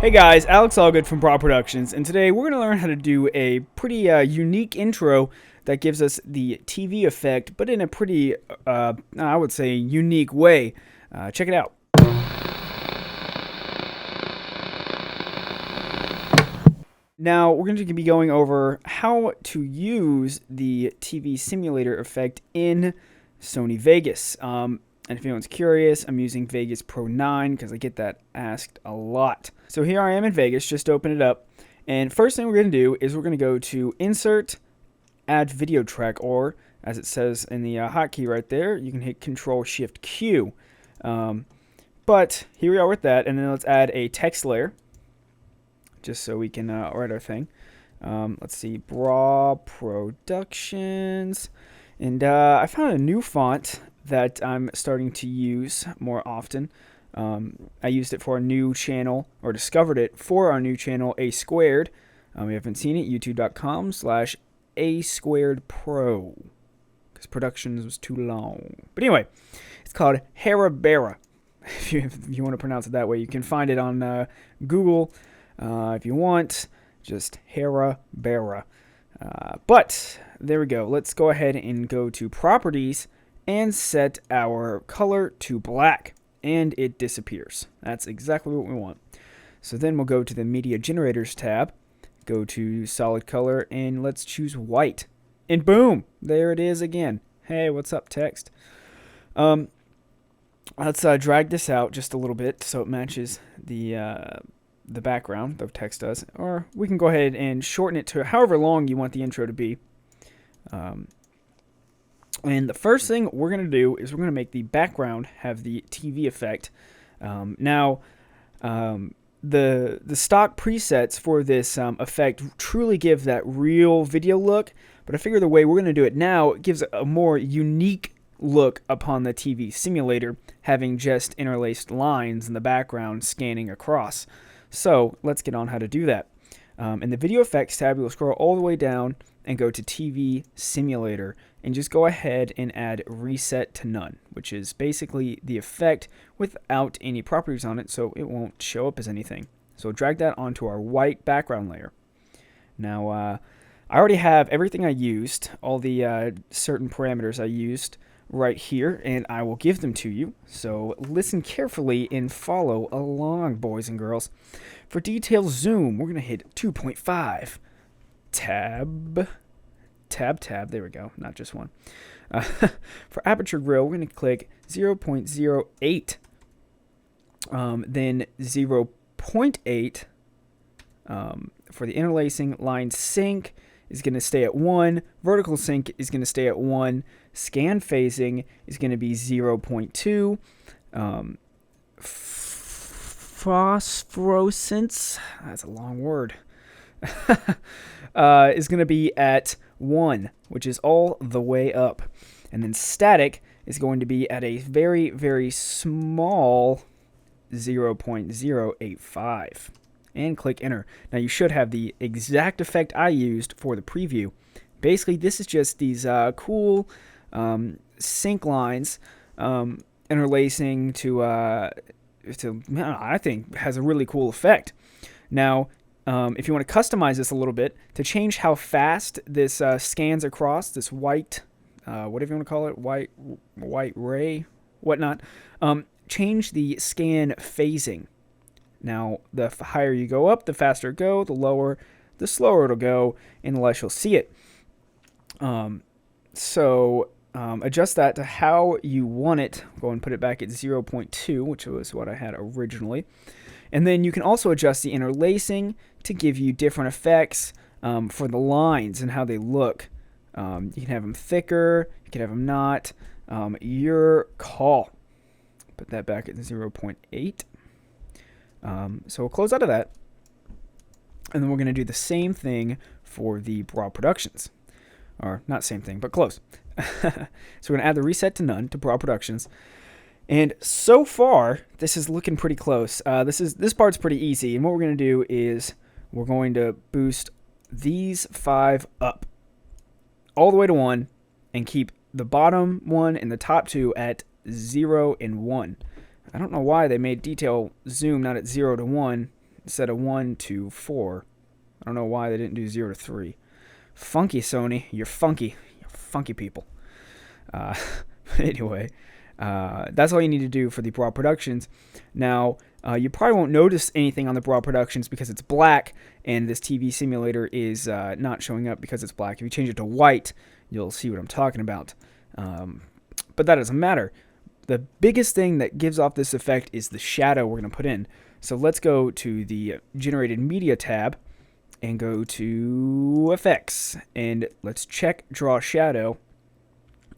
Hey guys, Alex Allgood from Broad Productions, and today we're going to learn how to do a pretty unique intro that gives us the TV effect, but in a pretty, I would say, unique way. Check it out. Now, we're going to be going over how to use the TV simulator effect in Sony Vegas. And if anyone's curious, I'm using Vegas Pro 9 because I get that asked a lot. So here I am in Vegas, just open it up. And first thing we're going to do is we're going to go to Insert, Add Video Track, or as it says in the hotkey right there, you can hit Control-Shift-Q. But here we are with that, and then let's add a text layer, just so we can write our thing. Let's see, Broad Productions. And I found a new font that I'm starting to use more often. I used it for a new channel, or discovered it for our new channel, A Squared. We haven't seen it, youtube.com/A Squared Pro, because Productions was too long. But anyway, it's called Harabera. If you want to pronounce it that way, you can find it on Google if you want, just Harabera. But there we go. Let's go ahead and go to Properties and set our color to black, and it disappears. That's exactly what we want. So then we'll go to the Media Generators tab, go to Solid Color, and let's choose white. And boom, there it is again. Hey, what's up, text? Let's drag this out just a little bit so it matches the background, the text does. Or we can go ahead and shorten it to however long you want the intro to be. And the first thing we're going to do is we're going to make the background have the TV effect. Now, the stock presets for this effect truly give that real video look, but I figure the way we're going to do it now gives a more unique look upon the TV simulator, having just interlaced lines in the background scanning across. So let's get on how to do that. In the Video Effects tab, you'll scroll all the way down and go to TV Simulator, and just go ahead and add Reset to None, which is basically the effect without any properties on it, so it won't show up as anything. So drag that onto our white background layer. Now, I already have everything I used, all the certain parameters I used right here, and I will give them to you. So listen carefully and follow along, boys and girls. For detail zoom, we're going to hit 2.5. Tab, there we go, not just one. For aperture grill, we're going to click 0.08, then 0.8. For the interlacing, line sync is going to stay at 1, vertical sync is going to stay at 1, scan phasing is going to be 0.2, phosphorescence, that's a long word, is going to be at 1, which is all the way up. And then static is going to be at a very, very small 0.085. And click enter. Now you should have the exact effect I used for the preview. Basically, this is just these cool sync lines interlacing to I think has a really cool effect. Now, if you want to customize this a little bit to change how fast this scans across this white, whatever you want to call it, white ray, whatnot, change the scan phasing. Now, the higher you go up, the faster it go, the lower, the slower it'll go, and the less you'll see it. Adjust that to how you want it. Go and put it back at 0.2, which was what I had originally. And then you can also adjust the interlacing to give you different effects for the lines and how they look. You can have them thicker, you can have them not. Your call. Put that back at 0.8. So we'll close out of that. And then we're going to do the same thing for the Broad Productions. Or not same thing, but close. So we're going to add the reset to none to Broad Productions. And so far, this is looking pretty close. This part's pretty easy. And what we're going to do is we're going to boost these 5 up all the way to 1 and keep the bottom 1 and the top 2 at 0 and 1. I don't know why they made detail zoom not at 0 to 1. instead of 1 to 4. I don't know why they didn't do 0 to 3. Funky, Sony. You're funky. You're funky people. Anyway, that's all you need to do for the broad productions. Now, you probably won't notice anything on the broad productions because it's black, and this TV simulator is not showing up because it's black. If you change it to white, you'll see what I'm talking about. But that doesn't matter. The biggest thing that gives off this effect is the shadow we're going to put in. So let's go to the Generated Media tab and go to Effects. And let's check Draw Shadow.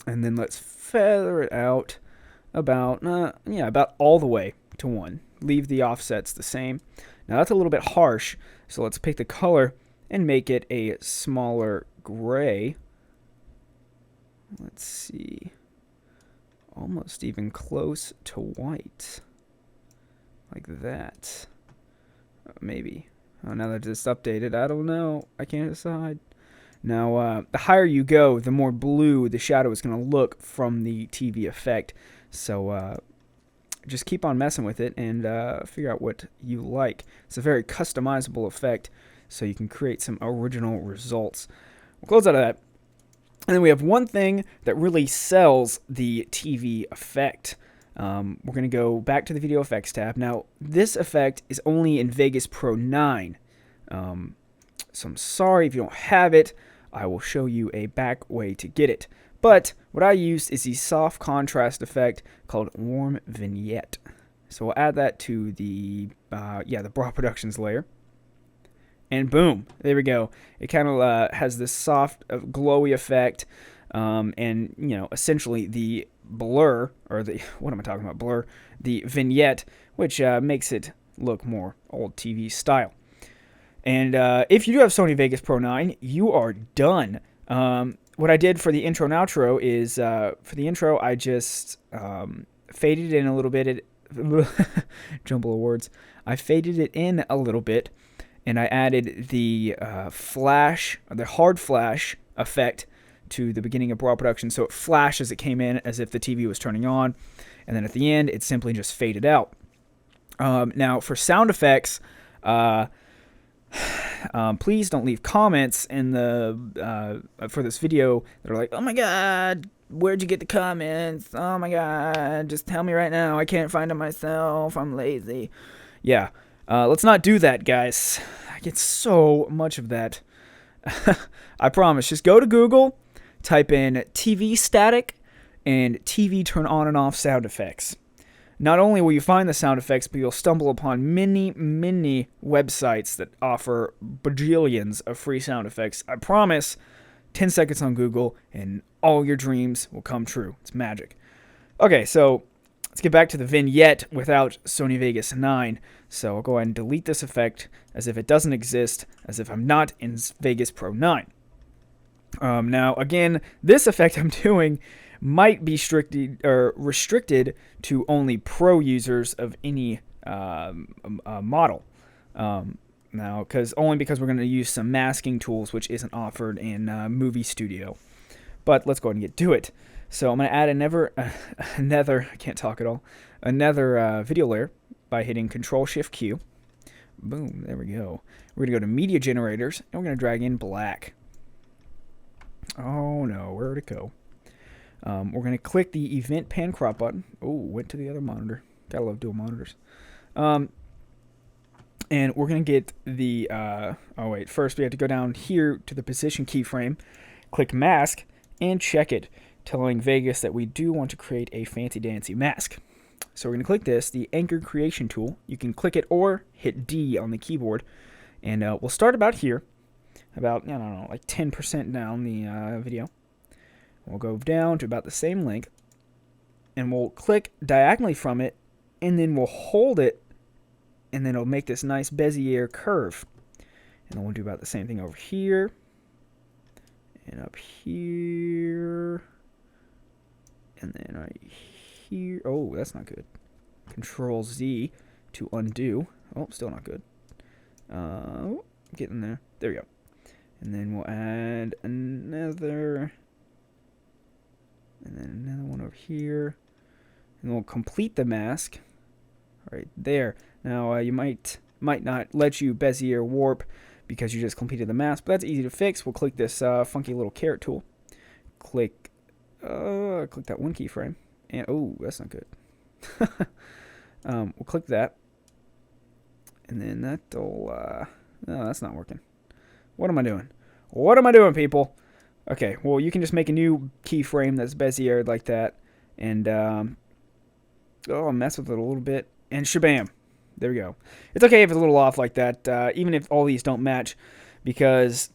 And then let's feather it out about all the way to 1. Leave the offsets the same. Now that's a little bit harsh, so let's pick the color and make it a smaller gray. Let's see. Almost even close to white. Like that. Maybe. Oh, now that it's updated, I don't know. I can't decide. Now, the higher you go, the more blue the shadow is going to look from the TV effect. So, just keep on messing with it and figure out what you like. It's a very customizable effect, so you can create some original results. We'll close out of that. And then we have one thing that really sells the TV effect. We're going to go back to the Video Effects tab. Now, this effect is only in Vegas Pro 9. So I'm sorry if you don't have it. I will show you a back way to get it. But what I used is the soft contrast effect called Warm Vignette. So we'll add that to the broad productions layer. And boom, there we go. It kind of has this soft, glowy effect, and essentially the blur, or the blur, the vignette, which makes it look more old TV style. And if you do have Sony Vegas Pro 9, you are done. What I did for the intro and outro is, for the intro, I just faded it in a little bit. Jumble of words. I faded it in a little bit. And I added the flash, or the hard flash effect to the beginning of broad production, so it flashed as it came in, as if the TV was turning on, and then at the end, it simply just faded out. Now, for sound effects, please don't leave comments in the for this video that are like, "Oh my God, where'd you get the comments? Oh my God, just tell me right now. I can't find them myself. I'm lazy." Yeah. Let's not do that, guys. I get so much of that. I promise. Just go to Google, type in TV static, and TV turn on and off sound effects. Not only will you find the sound effects, but you'll stumble upon many, many websites that offer bajillions of free sound effects. I promise, 10 seconds on Google, and all your dreams will come true. It's magic. Okay, so let's get back to the vignette without Sony Vegas 9. So I'll go ahead and delete this effect as if it doesn't exist, as if I'm not in Vegas Pro 9. Now, again, this effect I'm doing might be restricted to only pro users of any model. Now, because we're going to use some masking tools, which isn't offered in Movie Studio. But let's go ahead and get to it. So I'm going to add another video layer by hitting Control-Shift-Q. Boom, there we go. We're going to go to Media Generators, and we're going to drag in black. Oh no, where'd it go? We're going to click the Event Pan Crop button. Oh, went to the other monitor. Gotta love dual monitors. And we're going to get the... first we have to go down here to the Position keyframe, click Mask, and check it, telling Vegas that we do want to create a fancy-dancy mask. So we're going to click this, the Anchor Creation tool. You can click it or hit D on the keyboard. And we'll start about here, about, like 10% down the video. We'll go down to about the same length, and we'll click diagonally from it, and then we'll hold it, and then it'll make this nice Bezier curve. And then we'll do about the same thing over here, and up here, and then right here. Oh, that's not good. Control Z to undo. Oh, still not good. Getting there. There we go. And then we'll add another, and then another one over here, and we'll complete the mask right there. Now you might might not let you Bezier warp because you just completed the mask, but that's easy to fix. We'll click this funky little caret tool. Click that one keyframe, and oh, that's not good. We'll click that, and then that'll no, that's not working. What am I doing? What am I doing, people? Okay, well, you can just make a new keyframe that's Beziered like that, and mess with it a little bit, and shabam. There we go. It's okay if it's a little off like that, even if all these don't match, because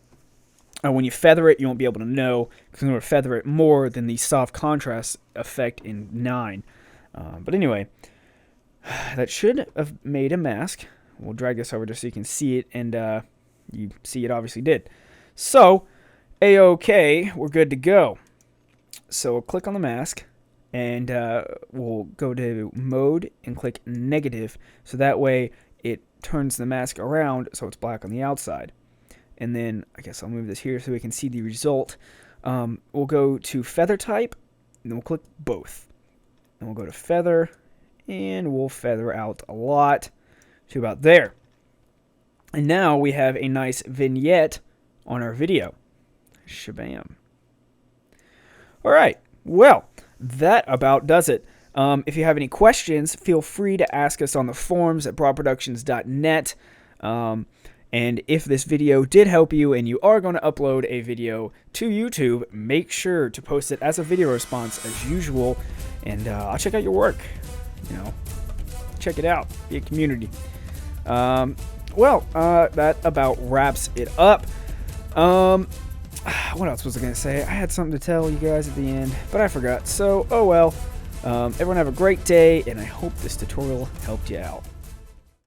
when you feather it, you won't be able to know, because I'm going to feather it more than the soft contrast effect in 9. But anyway, that should have made a mask. We'll drag this over just so you can see it, and you see it obviously did. So, A-OK, we're good to go. So we'll click on the mask, and we'll go to mode and click negative, so that way it turns the mask around so it's black on the outside. And then I guess I'll move this here so we can see the result. We'll go to feather type, and then we'll click both. And we'll go to feather, and we'll feather out a lot to about there. And now we have a nice vignette on our video. Shabam. Alright, well, that about does it. If you have any questions, feel free to ask us on the forums at broadproductions.net. And if this video did help you and you are going to upload a video to YouTube, make sure to post it as a video response as usual. And I'll check out your work. Check it out. Be a community. That about wraps it up. What else was I going to say? I had something to tell you guys at the end, but I forgot. So, oh well. Everyone have a great day, and I hope this tutorial helped you out.